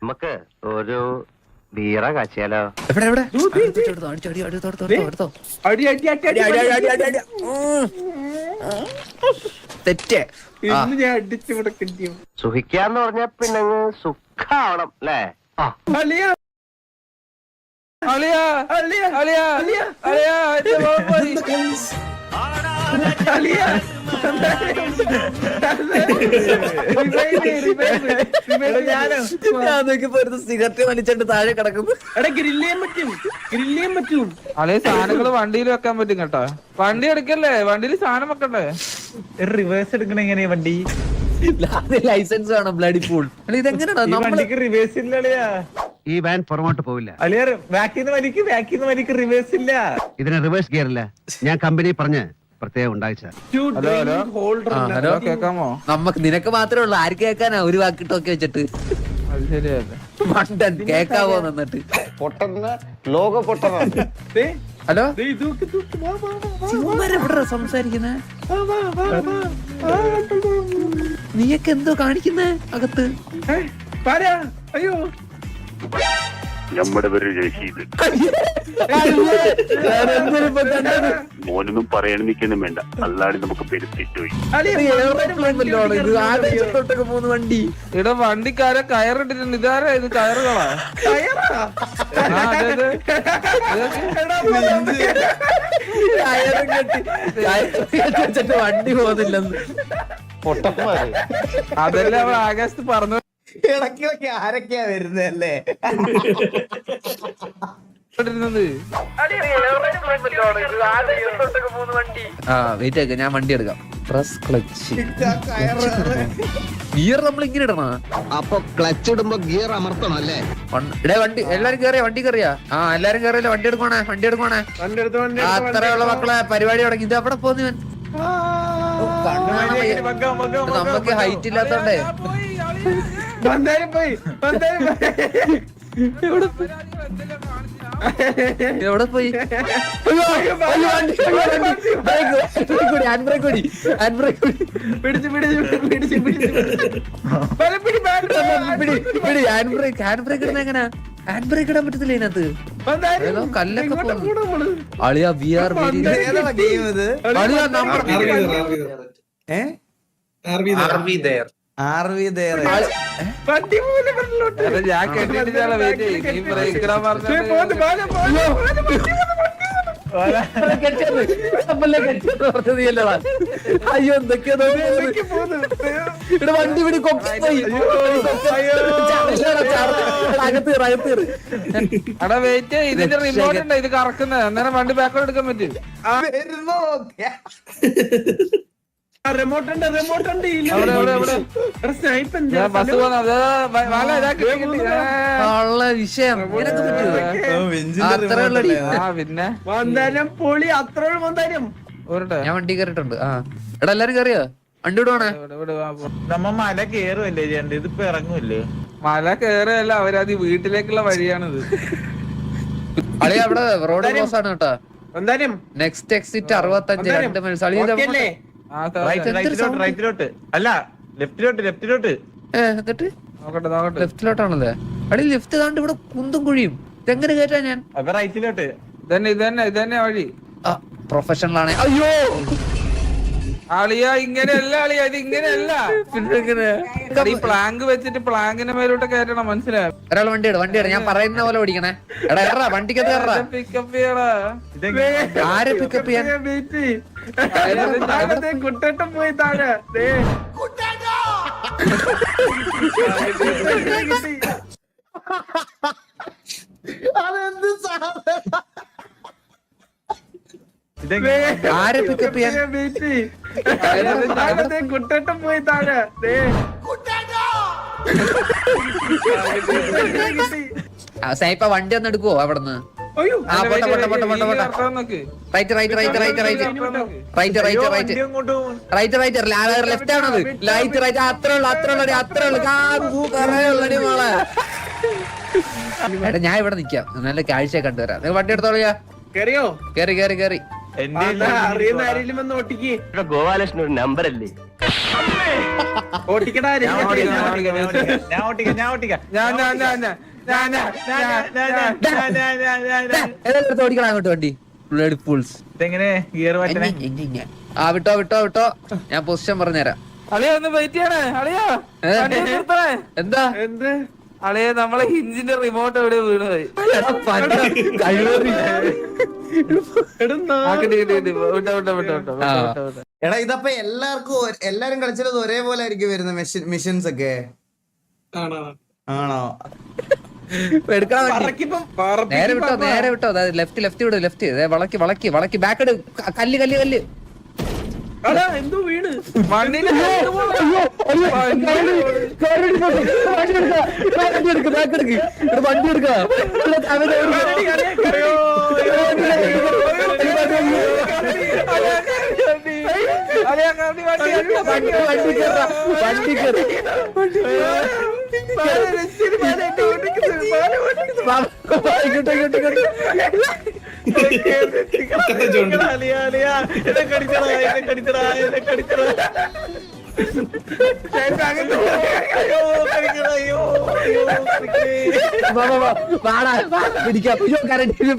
നമുക്ക് ഒരു ബീറ കാച്ചിയാലോ? എവിടെ എവിടെ തെറ്റേ ഞാൻ അടിച്ചുകൂടെ കിട്ടിയോ? സുഖിക്കാന്ന് പറഞ്ഞാ പിന്നെ സുഖാവണം അല്ലേ? സിഗരറ്റ് വലിച്ചിട്ട് താഴെ കിടക്കുന്നു. സാധനങ്ങള് വണ്ടിയിൽ വെക്കാൻ പറ്റും കേട്ടോ. വണ്ടി എടുക്കല്ലേ, വണ്ടിയിൽ സാധനം വെക്കണ്ടേ? റിവേഴ്സ് എടുക്കണ എങ്ങനെയാ വണ്ടി? ലൈസൻസ് വേണം. Bloody full. ഇതെങ്ങനെയാണ് വണ്ടിക്ക് റിവേഴ്സ് ഇല്ല അളിയാ. ഈ വാൻ പുറമോട്ട് പോവില്ല അളിയാ. ബാക്കിന്ന് വലിക്ക് റിവേഴ്സ് ഇല്ല. ഇതിന് റിവേഴ്സ് ഗിയർ ഇല്ല. ഞാൻ കമ്പനി പറഞ്ഞ് പ്രത്യേകം ഉണ്ടായിച്ച. ഹലോ, കേക്കാമോ? നിനക്ക് മാത്രമേ ഉള്ളൂ. ആര് കേക്കാനാ? ഒരു വാക്കിട്ടൊക്കെ വെച്ചിട്ട് അത് ശരിയല്ലേ. മണ്ടൻ കേക്കാവോ എന്നിട്ട് ലോക പൊട്ടന. ഹലോ, എവിടെ സംസാരിക്കുന്നേ? നീയൊക്കെ എന്തോ കാണിക്കുന്നേ അകത്ത്? അയ്യോ, നമ്മുടെ പേര് രഷീദ്. മോനൊന്നും പറയാൻ നിൽക്കുന്നു വേണ്ട, അല്ലാതെ നമുക്ക് പെരുത്തിട്ടുപോയി. വണ്ടി ഇവിടെ വണ്ടിക്കാരെ കയറിട്ടിട്ടുണ്ട്. ഇതാരാ ഇത്? കയറുകളാ? വെച്ചിട്ട് വണ്ടി പോകുന്നില്ലെന്ന് അതെല്ലാം അവൾ ആകാശത്ത് പറഞ്ഞു. ഇടയ്ക്കിടയ്ക്ക് ആരൊക്കെയാ വരുന്നല്ലേ? വെയിറ്റ് ആക്ക, ഞാൻ വണ്ടി എടുക്കാം. Press clutch. ഗിയർ നമ്മൾ ഇങ്ങനെ ഇടണ. അപ്പൊ ക്ലച്ച് ഇടുമ്പോ ഗിയർ അമർത്തണം അല്ലേ? വണ്ടി എല്ലാരും കേറിയാ? വണ്ടി കയറിയാ? എല്ലാരും കയറിയല്ലേ? വണ്ടി എടുക്കണേ, വണ്ടി എടുക്കണേ. അത്രയുള്ള മക്കളെ പരിപാടി തുടങ്ങി. ഇത് എവിടെ പോന്നു? നമുക്ക് ഹൈറ്റ് ഇല്ലാത്തോണ്ടേ എവിടെ പോയി? ഹാൻഡ് ബ്രേക്ക് കൂടി. ഹാൻഡ് ബ്രേക്ക് ഇടുന്ന എങ്ങനാ? ഹാൻഡ് ബ്രേക്ക് ഇടാൻ പറ്റത്തില്ല ഇതിനകത്ത്. കല്ലൊക്കെ അളിയാ. വി ആർ വെരി അളിയാ. ഞാൻ കേട്ടിട്ടില്ല. അയ്യോ, എന്തൊക്കെയാ ഇവിടെ വണ്ടി പിടി കൊണ്ടുപോയി. അടാ വെയിറ്റ്, ഇതിന്റെ റിമോട്ട് ഉണ്ട്. ഇത് കറക്കുന്നത് അന്നേരം വണ്ടി ബാക്കോട്ട് എടുക്കാൻ പറ്റും. ബസ് പോകുന്നത് വിഷയം. പിന്നെ പൊളി അത്ര മന്ദാരം. ഞാൻ വണ്ടി കയറിട്ടുണ്ട്. എടാ എല്ലാരും കയറിയോ? വണ്ടി വിടുവാണേ. നമ്മ മല കേറുവല്ലേ ചെയ്യണ്ട? ഇതിപ്പോ ഇറങ്ങുമല്ലേ? മല കേറുകയല്ല, അവരത് വീട്ടിലേക്കുള്ള വഴിയാണിത്. അളിയ അവിടെ റോഡ് ക്രോസ് ആണ് കേട്ടോ. Next exit 65 2 miles. റൈറ്റിലോട്ട് അല്ല, ലെഫ്റ്റിലോട്ട്. എന്നിട്ട് ലെഫ്റ്റിലോട്ടാണല്ലേ? അടി ലെഫ്റ്റ് താണ്ട് ഇവിടെ കുന്തും കുഴിയും. ഇതെങ്ങനെ കേട്ടാ ഞാൻ? റൈറ്റിലോട്ട്. ഇതന്നെ വഴി. പ്രൊഫഷണൽ ആണ്. അയ്യോ അളിയ, ഇങ്ങനെയല്ല അളിയ. ഇത് ഇങ്ങനെയല്ല. ഈ പ്ലാങ്ക് വെച്ചിട്ട് പ്ലാങ്കിന്റെ മേലോട്ട് കയറ്റണം. മനസ്സിലായോ? ഒരാൾ വണ്ടി ഇട. ഞാൻ പറയുന്ന പോലെ ഓടിക്കണേ. എടാ എറാ വണ്ടിക്കകത്ത് കയറാ. പിക്കപ്പ് ചെയ്യടാ. ആരെ പിക്കപ്പ് ചെയ്യാൻ? കുട്ടേട്ടം പോയി താഴെ. അതെന്ത് സാധനം? ആരെ പിക്കപ്പ് ചെയ്യാൻ? കുട്ടേട്ടം പോയി താഴെ. സൈപ്പ വണ്ടി ഒന്ന് എടുക്കുവോ അവിടുന്ന്? ലെഫ്റ്റ് ആണത്. റൈറ്റ്. അത്രേ മോളെ. എടാ ഞാൻ ഇവിടെ നിക്കാം, നല്ല കാഴ്ച കണ്ടുവരാം. നിങ്ങൾ വണ്ടി എടുത്തോളിയാ. കേറി അറിയുന്ന ആരെങ്കിലും വന്ന് ഓട്ടിക്ക്. ഗോപാലകൃഷ്ണൻ ഒരു നമ്പർ അല്ലേ? ഓട്ടിക്കടാ. ഓടിക്കണം അങ്ങോട്ട് വണ്ടി. ആ വിട്ടോ വിട്ടോ വിട്ടോ, ഞാൻ പൊസിഷൻ പറഞ്ഞുതരാം. അളിയ ഒന്ന് വെയിറ്റ് ചെയ്യണേ അളിയാ. വണ്ടി ഒന്ന് നിർത്തണേ. എന്താ എന്ത് അളിയ നമ്മളെ ഹിഞ്ചിന്റെ റിമോട്ട് എവിടെ വീണുപോയി. എടാ ഇതപ്പോ എല്ലാരും കളിച്ചത് ഒരേപോലെ ആയിരിക്കും വരുന്ന മിഷൻസ് ഒക്കെ ആണോ? എടുക്കണം വണ്ടി. നേരെ വിട്ടോ നേരെ വിട്ടോ. ലെഫ്റ്റ് ലെഫ്റ്റ് വിടും. ലെഫ്റ്റ് വളക്കി വളക്കി വളക്കി ബാക്ക് ഇട്. കല്ല് കല്ല് കല്ല്. എന്തോ വീണ് മണ്ണിന് വണ്ടി എടുക്ക.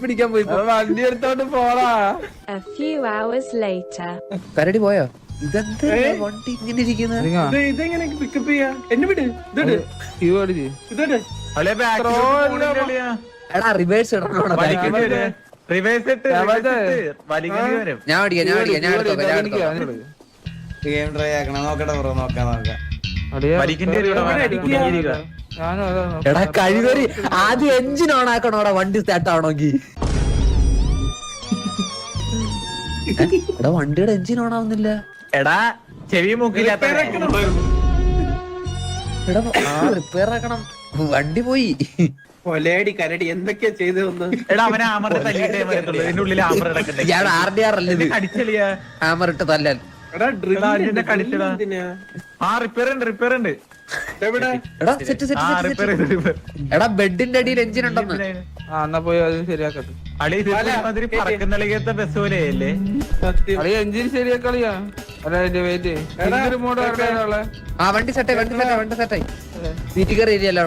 പിടിക്കാൻ പോയി. വണ്ടി എടുത്തോണ്ട് പോടാ. A few hours later. കരടി പോയോ? ഇതെന്ത് വണ്ടി ഇങ്ങനെ ഇരിക്കുന്നത്? ഇതെങ്ങനെ പിക്കപ്പ് ചെയ്യാ? എന്നെ വിട്. ഇതോട് ഇതോട് എടാ റിവേഴ്സ് ഇടണോടാ. ഞാൻ ഓടിക്കാം ഞാൻ ഓടിക്കാം ഞാൻ എടുത്തോക്കാം ഞാൻ എടുത്തോക്കാം. ഗെയിം ട്രൈ ആക്കണം. നോക്കട്ടെ ബ്രോ, നോക്കാം. എടാ കഴിവരി ആദ്യം എഞ്ചിൻ ഓൺ ആക്കണോടാ വണ്ടി സ്റ്റാർട്ട് ആവണമെങ്കിൽ. എടാ വണ്ടിയുടെ എഞ്ചിൻ ഓൺ ആവുന്നില്ല. എടാ ചെവി മൂക്കില്ലാത്ത എടാ റിപ്പയർ ആക്കണം. വണ്ടി പോയി. കൊലയടി കരടി എന്തൊക്കെയാ ചെയ്തതെന്ന്. എടാ അവനെ ആമറിന്റെ തല്ലിട്ടേ വരത്തുള്ളൂ. ഇതിന്റെ ഉള്ളിൽ ആമർ കിടക്കണ്ടേ? ഞാൻ RDR അല്ലേ ഇത്? അടിച്ചളിയാ ഹാമർ ഇട്ട് തല്ലാൻ. എടാ അതിന്റെ കടിച്ചടാ. ആ റിപ്പയർ ഉണ്ട് എവിടെ? എടാ സെറ്റ് സെറ്റ് സെറ്റ്. എടാ ബെഡിന്റെ അടിയിൽ എഞ്ചിൻ ഉണ്ടെന്ന്. എന്നാ പോയി അത് ശരിയാക്കട്ടെ. അളി ഇതിരി പറക്കുന്നിളകാത്ത ബസ് പോലെയല്ലേ? സത്യം. അളിയ എഞ്ചിൻ ശരിയാക്കളിയാ. അല്ല വെയിറ്റ് റിമോട്ട് ആരുടെ ആ വണ്ടി സെറ്റായി വണ്ടി സെറ്റായി. സീറ്റ് കയറി ഏരിയല്ലോ.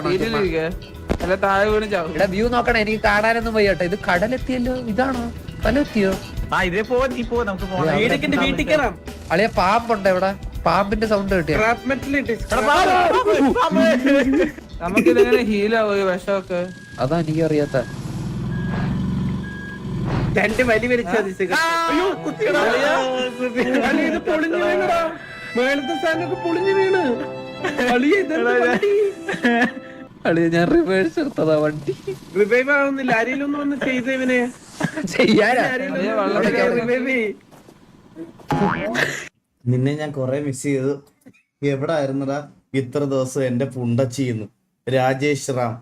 അല്ല താഴെ വീണ് ചാവും. എടാ വ്യൂ നോക്കണേ, എനിക്ക് കാണാനൊന്നും വയ്യട്ടെ. ഇത് കടലെത്തിയല്ലോ. ഇതാണോ കടലെത്തിയോ? ആ ഇതേ നീ പോ, നമുക്ക് പോകാം. വീട്ടിൽ കയറാം. അളിയ പാമ്പുണ്ട് ഇവിടെ. പാമ്പിന്റെ സൗണ്ട് കിട്ടിയ. ട്രാപ്പ് മെറ്റലിട്ട് നമുക്കിതെങ്ങനെ ഹീലാവോ ഈ വിഷമൊക്കെ? അതാ എനിക്ക് അറിയാത്ത. രണ്ട് വലി വലിച്ചത്. ഇത് പൊളിഞ്ഞു വീണടാ. മേളത്തെ സാധനമൊക്കെ പൊളിഞ്ഞു വീണ്. അളിയ ഞാൻ റിവേഴ്സ് എടുത്തതാ വണ്ടി. റിവൈവ് ആവുന്നില്ല. ആരെങ്കിലും ഒന്ന് വന്ന് ചെയ്ത ഇവനെ ചെയ്യാനാ. റിവൈവ്. നിന്നെ ഞാൻ കൊറേ മിസ് ചെയ്തു. എവിടെ ആയിരുന്നടാ ഇത്ര ദിവസം? എന്റെ പുണ്ടച്ചിന്ന് രാജേഷ് റാം.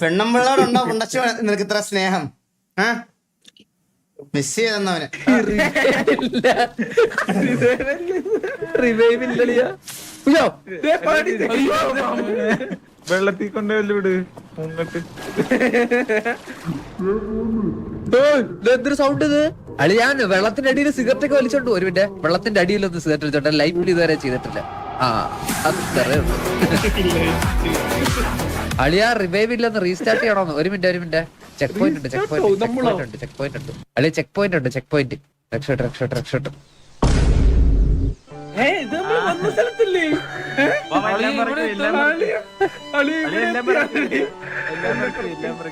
പെണ്ണമ്പിള്ളോടുണ്ടോ പുണ്ടച്ചി നിനക്ക് ഇത്ര സ്നേഹം? മിസ് ചെയ്തെന്നവനെ. റിവൈവ് ഇല്ലളിയാ. വെള്ളത്തിൽ കൊണ്ടുവല്ലോ വിട് മുങ്ങട്ട്. എന്തൊരു സൗണ്ട് ഇത്? അളി ഞാൻ വെള്ളത്തിന്റെ അടിയിൽ സിഗരറ്റ് ഒക്കെ വലിച്ചോണ്ട്. ഒരു മിനിറ്റ്, വെള്ളത്തിന്റെ അടിയിലൊന്ന് സിഗരറ്റ് വലിച്ചോട്ടെ. ലൈഫിൽ ഇതുവരെ ചെയ്തിട്ടില്ല. ആ അത് അളിയാ റിവൈവ് ഇല്ലെന്ന് റീസ്റ്റാർട്ട് ചെയ്യണമെന്ന്. ഒരു മിനിറ്റ്. ചെക്ക് പോയിന്റ് ഉണ്ട്. ചെക്ക് പോയിന്റ് ഉണ്ട്. അളിയ ചെക്ക് പോയിന്റ് ഉണ്ട്. Check point. രക്ഷോട്ട്.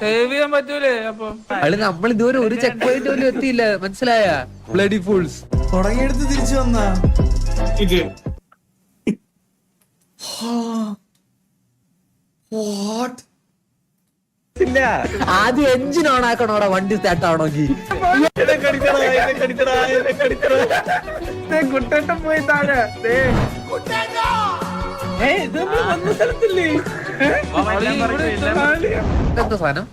സേവ് ചെയ്യാൻ പറ്റൂലേ? അപ്പൊ അളി നമ്മൾ ഇതുവരെ ഒരു ചെക്ക് പോയിന്റ് പോലും എത്തിയില്ല. മനസ്സിലായ? Bloody fools. തുടങ്ങിയെടുത്ത് തിരിച്ചു വന്നാ ആദ്യം എഞ്ചിൻ ഓൺ ആക്കണോടാ വണ്ടി സ്റ്റാർട്ട് ആവണമെങ്കിൽ. കുട്ടേട്ടൻ പോയി താഴെ. എന്താ സാധനം?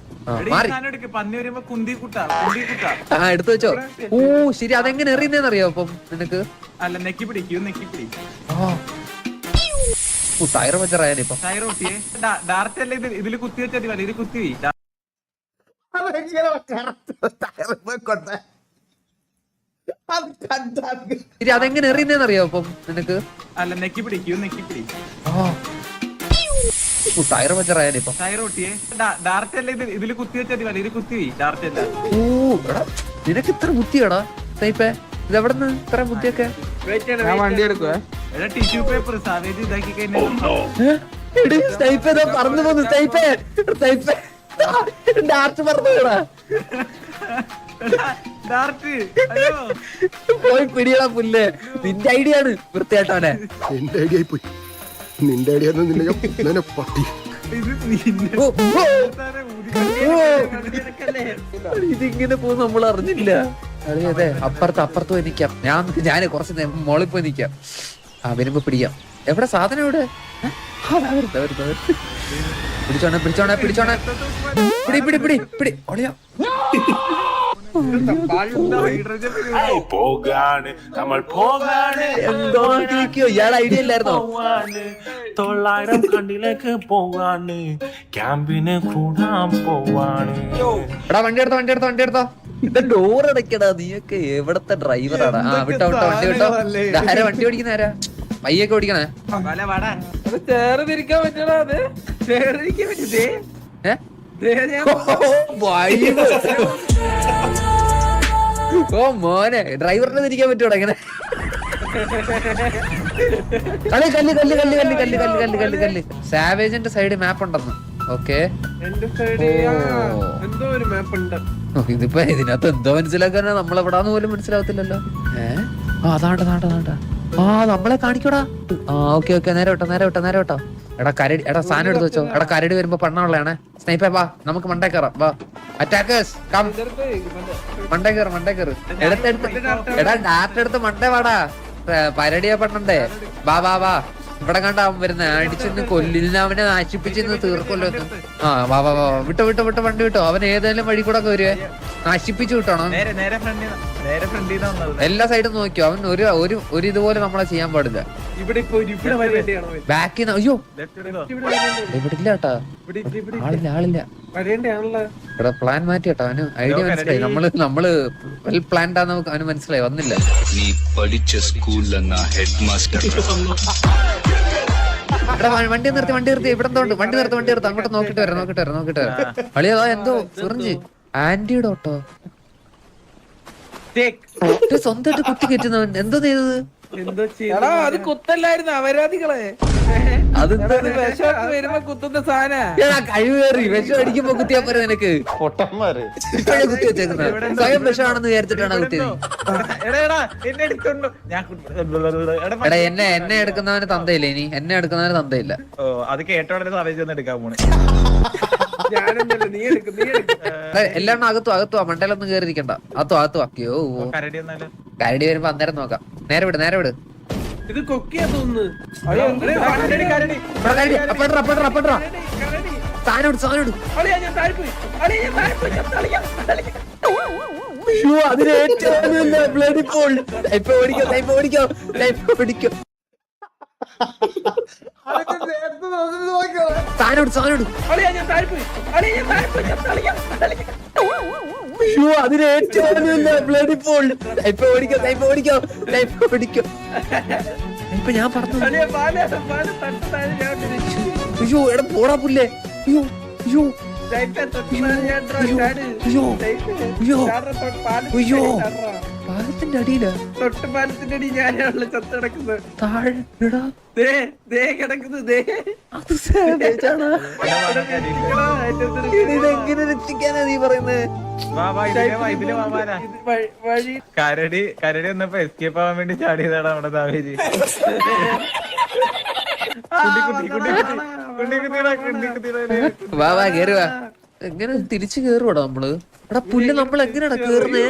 മാറി. പന്നി വരുമ്പോ കുന്തി കുട്ടാ. ആ എടുത്തു വെച്ചോ. ഓ ശരി. അതെങ്ങനെ എറിയുന്നേന്നറിയോ അപ്പം നിനക്ക്? അല്ല നെക്കി പിടി. ടയർ പഞ്ചറായാലിപ്പോ. ടയർ ഒട്ടിയേ. ഡയറക്റ്റ് അല്ല ഇതില് കുത്തി വെച്ചാൽ മതി. ഇത് കുത്തി അതെങ്ങനെ കൊണ്ട് അത് കണ്ടാ ഇനി അതെങ്ങനെ എറിയുന്നേന്നറിയോ അപ്പം നിനക്ക്? അല്ല നെക്കി പിടിക്കൂ നെക്കി പിടി. ടയർ പഞ്ചറായാലും ഇപ്പം. ടയർ ഒട്ടിയേ. ഡാർട്ട് അല്ല ഇത്, ഇതില് കുത്തി വെച്ചാൽ മതി. ഇത് കുത്തി ഡാർട്ട് അല്ല. ഓ എടാ നിനക്ക് ഇത്ര ബുദ്ധിയാടാ സ്നൈപ്പേ. ഇതെവിടെന്ന് ഇത്ര ബുദ്ധിയൊക്കെ? ഞാൻ വണ്ടി എടുക്കുവേ. എടാ ടിഷ്യൂ പേപ്പർ സാവേജ് ഇതാക്കി കഴിഞ്ഞാൽ സ്നൈപ്പേ പറന്നു പോന്നു. സ്നൈപ്പേ സ്നൈപ്പേ ഡാർട്ട് പറഞ്ഞു പോടാ. ഡാർട്ട്. അയ്യോ പോയി പിടിയടാ പുല്ലേ. നിന്റെ ഐഡിയ ആണ് വൃത്തിയായിട്ടവനെ. നിന്റെ ഐഡിയ പോയി. നിന്റെ ഐഡിയ പട്ടി. ഇത് നിന്നെ ഓ, ഓ, താനെ ഊതി. ഇതിങ്ങനെ പോകും നമ്മൾ അറിഞ്ഞില്ല. അതെ അപ്പുറത്ത് പോയി നിക്കാം. ഞാൻ കുറച്ച് മോളിൽ പോയി നിക്കാം. വരുമ്പോ പിടിക്കാം. എവിടെ സാധനം എവിടെ? പിടിച്ചോണേ പിടിച്ചോണേ പിടിച്ചോണേ. പിടി പിടി പിടി പിടി ഒളിയാ. പോകാണ് നമ്മൾ പോകാണ് എന്തോ ഇയാളെ ഐഡിയ ഇല്ലായിരുന്നോ? 900 കണ്ടിലേക്ക് പോവാണ് ക്യാമ്പിന് കൂടാൻ പോവാണ്. എടാ വണ്ടി എടുത്തോ. ഇത് ഡോർ അടയ്ക്കടാ. നീയൊക്കെ എവിടത്തെ ഡ്രൈവറാടാ? വിട്ടോ വണ്ടി വിട്ടോ. ആരാ വണ്ടി ഓടിക്കുന്ന? ആരാ പയ്യൊക്കെ ഓടിക്കണേ? ചേർന്നിരിക്കാൻ പറ്റണോ? അത് ചേർന്നിരിക്കാൻ പറ്റേ? ഓ മോനെ ഡ്രൈവറിനെ തിരിക്കാൻ പറ്റൂടാ ഇങ്ങനെ? കല്ല് സാവേജിന്റെ സൈഡ് മാപ്പ് ഉണ്ടെന്ന്. ഓക്കെ എന്തോ ഒരു മാപ്പ് ഉണ്ട്. ഇതിപ്പോ ഇതിനകത്ത് എന്തോ മനസ്സിലാക്കാനാ? നമ്മളെവിടാന്ന് പോലും മനസ്സിലാവത്തില്ലല്ലോ. അതാണ്ട നമ്മളെ കാണിക്കൂടാ. ഓക്കെ നേരെ വിട്ടോ. എടാ കരടി. എടാ സാധനം എടുത്ത് വെച്ചോ. എടാ കരടി വരുമ്പോ പണ്ണുള്ളതാണ്. സ്നൈപ്പേ വാ നമുക്ക് മണ്ടേ കയറാം. വാ അറ്റാക്കേഴ്സ് കം. മണ്ടേ കയറ്. എടാ ഡാർട്ട് എടുത്ത് മണ്ടേ വാടാ. പരടിയാ പണ്ണണ്ടേ. വാ ഇവിടെ കണ്ട അവൻ വരുന്ന അടിച്ചെന്ന് കൊല്ലില്ല. അവനെ നശിപ്പിച്ചെന്ന് തീർക്കൊല്ലോ. വാ വിട്ടോ വണ്ടി വിട്ടോ. അവൻ ഏതെങ്കിലും വഴി കൂടെ ഒക്കെ വരുവേ. നശിപ്പിച്ചു വിട്ടോണോ? എല്ലാ സൈഡും നോക്കിയോ. അവൻ ഒരു ഇതുപോലെ നമ്മളെ ചെയ്യാൻ പാടില്ല. ബാക്കിൽ അയ്യോ ഇവിടെ ഇല്ല കേട്ടാ. ആളില്ല. ഇവിടെ പ്ലാൻ മാറ്റി കേട്ടോ. അവന് ഐഡിയ മനസ്സിലായി. നമ്മള് വെൽ പ്ലാൻഡ് ആന്ന് അവന് മനസ്സിലായി. വന്നില്ല. നീ പഠിച്ച സ്കൂളിലെന്ന ഹെഡ് മാസ്റ്റർ. എടാ വണ്ടി നിർത്തി. ഇവിടെ എന്തോ ഉണ്ട്. വണ്ടി നിർത്ത്. അങ്ങോട്ട് നോക്കിട്ട് വരാം. അളിയതാ എന്തോ സിറിഞ്ച് ആന്റിഡോട്ടോ. സ്വന്തമായിട്ട് കുത്തി കയറ്റുന്നവൻ എന്തോ ചെയ്തത്? എടാ അത് കുത്തല്ലായിരുന്നു അപരാധികളെ. അത് വിഷമൊക്കെ വരുമ്പോ കുത്തുന്ന സാധന. കഴിവേറി വിഷം അടിക്കുമ്പോ കുത്തിയാ പോരെ നിനക്ക്? ഇപ്പഴേ കുത്തി വെച്ചേക്കുന്ന സ്വയം വിഷമാണെന്ന് വിചാരിച്ചിട്ടാണ് കുത്തിയത്. എടാ എന്നെ എടുക്കുന്നവന് തന്തയില്ല. ഇനി എന്നെ എടുക്കുന്നവന് തന്തയില്ല. അത് കേട്ടോടെ സാവേജ് എടുക്കാൻ പോണേ. എല്ലാം അകത്തുവാ. മണ്ടയിലൊന്നും കേറിയിരിക്കണ്ട. അകത്തുവാ. അയ്യോ കരടി വരുമ്പോ അന്നേരം നോക്കാം. നേരെ വിട്. ഇത് കൊക്കിയാ തോന്നുന്നു. സാധനം ഇപ്പൊ ഞാൻ പറഞ്ഞു. അയ്യോ എടാ പോടാ പുല്ലേ. അയ്യോ പാലത്തിന്റെ അടിയിലാ. പാലത്തിന്റെ അടി ഞാനാണല്ലോ ചത്ത് കിടക്കുന്നത്. താഴെ കിടക്കുന്നത്. അത് സാവേജാണ്. ഇതെങ്ങനെ രക്ഷിക്കാനാ നീ പറയുന്നത്? കരടി വന്നപ്പോ എസ്കേപ്പ് ആവാൻ വേണ്ടി ചാടിയതാണ് നമ്മുടെ സാവേജ്. വാ കേറി വാ. എങ്ങനെ തിരിച്ചു കേറുവാടാ നമ്മള്? എടാ പുല്ല് നമ്മൾ എങ്ങനെയാ കേറുന്നേ?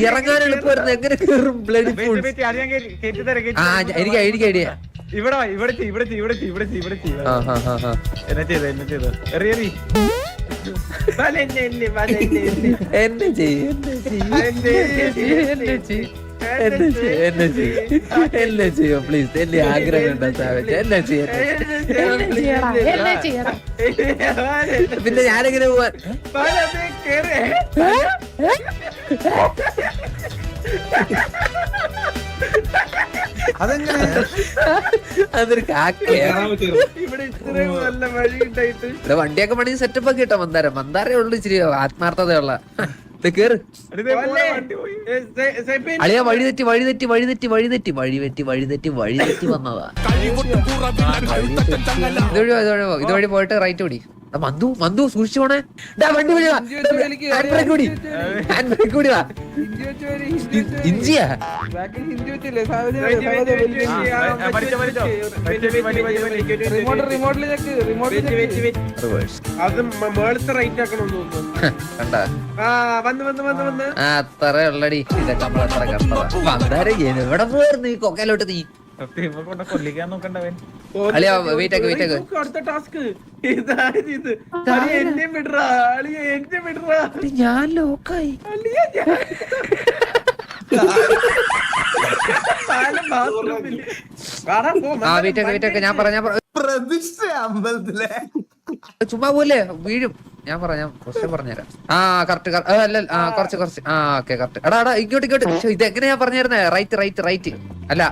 ഇറങ്ങാൻ എളുപ്പമായിരുന്നു. എങ്ങനെ കേറും? Bloody full. എനിക്ക് ഐഡിയ. ഇവിടെ എന്നെ ചെയ്തോ എറിയറി. എന്നെ ചെയ്യും. എന്നെ ചെയ്യോ പ്ലീസ്, എന്റെ ആഗ്രഹം ഉണ്ടോ സാവേജ്, എന്നെ ചെയ്യണം. പിന്നെ ഞാനെങ്ങനെ പോവാൻ? അതൊരു കാക്കയാണ്. ഇവിടെ വണ്ടിയൊക്കെ പണി സെറ്റപ്പ് ഒക്കെ ഇട്ടോ മന്ദാരേ ഉള്ളു ഇച്ചിരി ആത്മാർത്ഥതയുള്ള. കേറ് അളിയാ, വഴിതെറ്റി വന്നതാ. ഇതുവഴി പോയിട്ട് റൈറ്റ് ഓടി. മന്ദു സൂക്ഷിച്ചു പോണേ. വണ്ടി കൂടി വാ. ഇഞ്ചിയാ അത്ര ഉള്ളടി. ഇതൊക്കെ നമ്മളത്ര കണ്ടതാ. മന്ദാരം എവിടെ പോയിരുന്നു ഈ കൊക്കയിലോട്ട് നീ? കൊല്ലിക്കാൻ നോക്കണ്ടവൻ. അളിയാ വെയിറ്റ് ആക്ക്. ഞാൻ ലോക്കായി. വെയിറ്റ് ആക്ക്. ഞാൻ പറഞ്ഞ പ്രതിഷ്ഠ അമ്പലത്തിലെ ചുമ്മാ പോലെ വീഴും. ഞാൻ ക്വസ്റ്റ്യൻ പറഞ്ഞുതരാം. കറക്റ്റ് അല്ല കുറച്ച് ഓക്കെ കറക്റ്റ്. എടാ ഇങ്ങോട്ട് ഇത് എങ്ങനെയാ പറഞ്ഞിരുന്നേ? റൈറ്റ് അല്ല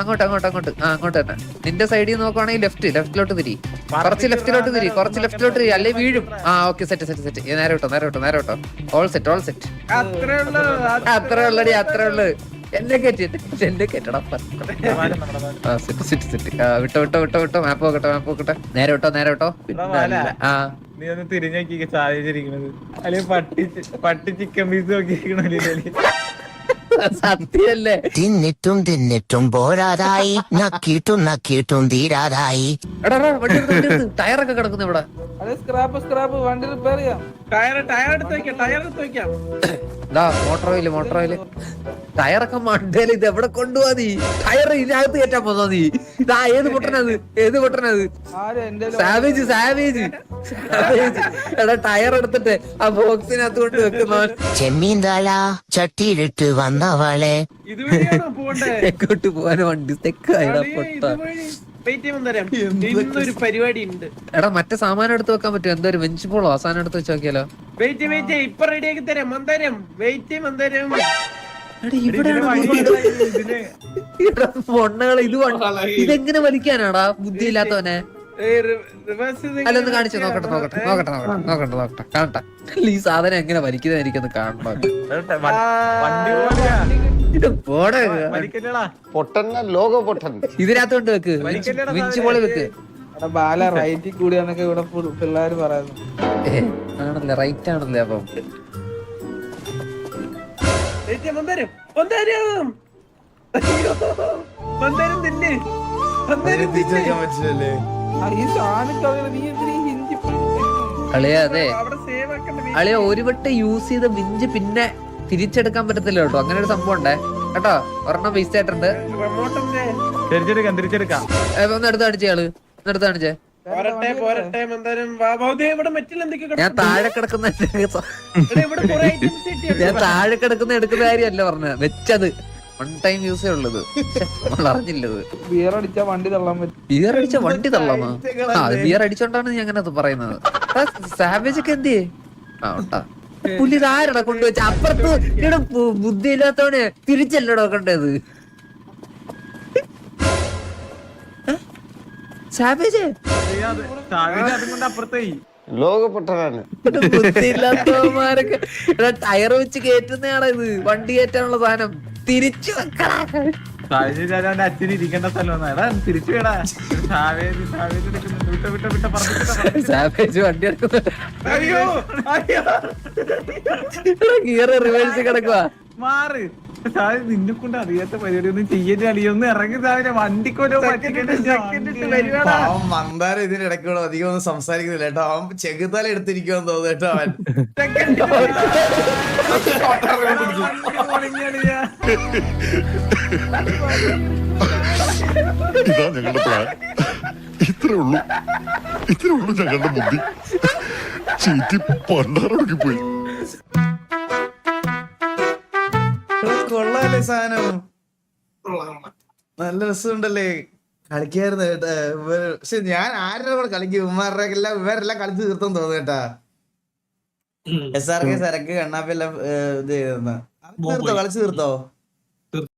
അങ്ങോട്ട് അങ്ങോട്ട് തന്നെ. നിന്റെ സൈഡിൽ നോക്കുവാണെങ്കിൽ ലെഫ്റ്റിലോട്ട് തിരി. കുറച്ച് ലെഫ്റ്റിലോട്ട് തിരി അല്ലെ വീഴും. Okay set. നേരെ വിട്ടോ. All set. അത്രേ ഉള്ളടി. എന്നെ കേട്ടടാ. വിട്ടോ. മാപ്പ് നോക്കട്ടെ. നേരെ വിട്ടോ. നീ ഒന്ന് തിരിഞ്ഞോക്കി സാധിച്ചിരിക്കുന്നത്. അല്ലെങ്കിൽ പട്ടി ചിക്കൻ പീസ് നോക്കിയിരിക്കണല്ലേ? സത്യല്ലേ? തിന്നിട്ടും പോരാതായി, നക്കിയിട്ടും തീരാതായി. എടാ ടയറൊക്കെ കിടക്കുന്നു ഇവിടെ. സ്ക്രാപ്പ് വണ്ടി റിപ്പയർ ചെയ്യാം. ടയർ എടുത്ത് വെക്കാം. മോട്ടോർ ഓയില് ടയറൊക്കെ മണ്ടേല്. ഇത് എവിടെ കൊണ്ടുപോവാ നീ? ടയർ ഇതിനകത്ത് കയറ്റാൻ പോന്നോ നീ? ഏത് പൊട്ടനത്? സാവേജ്. എടാ ടയർ എടുത്തിട്ട് ആ ബോക്സിനകത്ത് കൊണ്ട് വെക്കുന്നവൻ. ചെമ്മീൻ താഴ ചട്ടിയിലിട്ട് വന്നവളെ. എങ്ങോട്ട് പോവാൻ വണ്ടി തെക്കായിടാ പൊട്ട. ഇന്നൊരു പരിപാടി ഉണ്ട്. എടാ മറ്റേ സാമാനം എടുത്ത് വെക്കാൻ പറ്റും. എന്തോ ഒരു വെഞ്ച് പോളോ സാധനം എടുത്ത് വെച്ച് നോക്കിയാലോ? വെയിറ്റ് ഇപ്പൊ റെഡിയാക്കി തരാം. മന്ദാരം പൊണ്ണകളെ ഇതെങ്ങനെ വലിക്കാനാടാ ബുദ്ധിയില്ലാത്തവനെ? അല്ലൊന്ന് കാണിച്ചു നോക്കട്ടെ. കാണട്ടെ ഈ സാധനം എങ്ങനെ വലിക്കുന്നത് എനിക്കൊന്ന് കാണണം. ഇതിനകത്ത് കൊണ്ട് വെക്ക്. വിഞ്ച് പോലെ വെക്ക്. ബാല റൈറ്റിൽ കൂടിയാന്നൊക്കെ ഇവിടെ പിള്ളേര് പറയുന്നു. ആണല്ലേ? റൈറ്റ് ആണല്ലേ? അപ്പം അളിയ ഒരു വട്ടം യൂസ് ചെയ്ത വിഞ്ച് പിന്നെ തിരിച്ചെടുക്കാൻ പറ്റത്തില്ല കേട്ടോ. അങ്ങനെ ഒരു സംഭവം ഉണ്ടേ കേട്ടോ. ഒരെണ്ണം വേസ്റ്റ് ആയിട്ടുണ്ട്. തിരിച്ചെടുക്കാം. ഒന്ന് എടുത്ത് കാണിച്ചേ. ഞാൻ താഴെ കിടക്കുന്ന എടുക്കുന്ന കാര്യമല്ല പറഞ്ഞത്. വെച്ചത് 1 ടൈം യൂസേ ഉള്ളത്. നമ്മൾ അറിഞ്ഞില്ലത്. ബിയർ അടിച്ച വണ്ടി തള്ളാൻ പറ്റും. ബിയർ അടിച്ചോണ്ടാണ് നീ അങ്ങനെ പറയുന്നത്. സാവേജ് ഒക്കെ എന്തിയേ? പുല്ലി ഇതാരടാ കൊണ്ടുവച്ച? അപ്പുറത്ത് ഇവിടെ ബുദ്ധി ഇല്ലാത്തവനെ തിരിച്ചല്ലടോ കണ്ടത്. സാവേജ് ബുദ്ധിയില്ലാത്തവന്മാരൊക്കെ ടയർ വെച്ച് കേറ്റുന്നതാണ് ഇത്. വണ്ടി കയറ്റാനുള്ള സാധനം തിരിച്ചു വെക്കടാ. അച്ഛന് ഇരിക്കേണ്ട സ്ഥലം തിരിച്ചു വേടാ. സാവേജ് വണ്ടി ഗിയർ റിവേഴ്സ് കിടക്കുവാ. മാറ് നിന്നെ കൊണ്ട് അറിയാത്ത പരിപാടി ഒന്നും ചെയ്യാൻ അളിയൊന്നും ഇറങ്ങി സാധനം വണ്ടിക്കോലോ മന്ദാരം ഇതിന്റെ ഇടയ്ക്കൂടെ അധികം ഒന്നും സംസാരിക്കുന്നില്ല കേട്ടോ. അവൻ ചെകുതല എടുത്തിരിക്കുമെന്ന് തോന്നുന്നു കേട്ടോ. അവൻ ഇതാ ഞങ്ങളുടെ പ്ലാൻ. ഇത്രേ ഉള്ളൂ ഞങ്ങളുടെ ബുദ്ധി. ചീറ്റി പണ്ടാറൊടുക്കി പോയി. സാധനം നല്ല രസമുണ്ടല്ലേ കളിക്കായിരുന്നു കേട്ടാ പക്ഷെ ഞാൻ ആരുടെ കൂടെ കളിക്കും ഇവരെല്ലാം കളിച്ച് തീർത്തെന്ന് തോന്നുന്നു കേട്ടാ SRK സരക്ക് കണ്ണാപ്പി എല്ലാം ഇത് ചെയ്തെന്ന് കളിച്ചു തീർത്തോ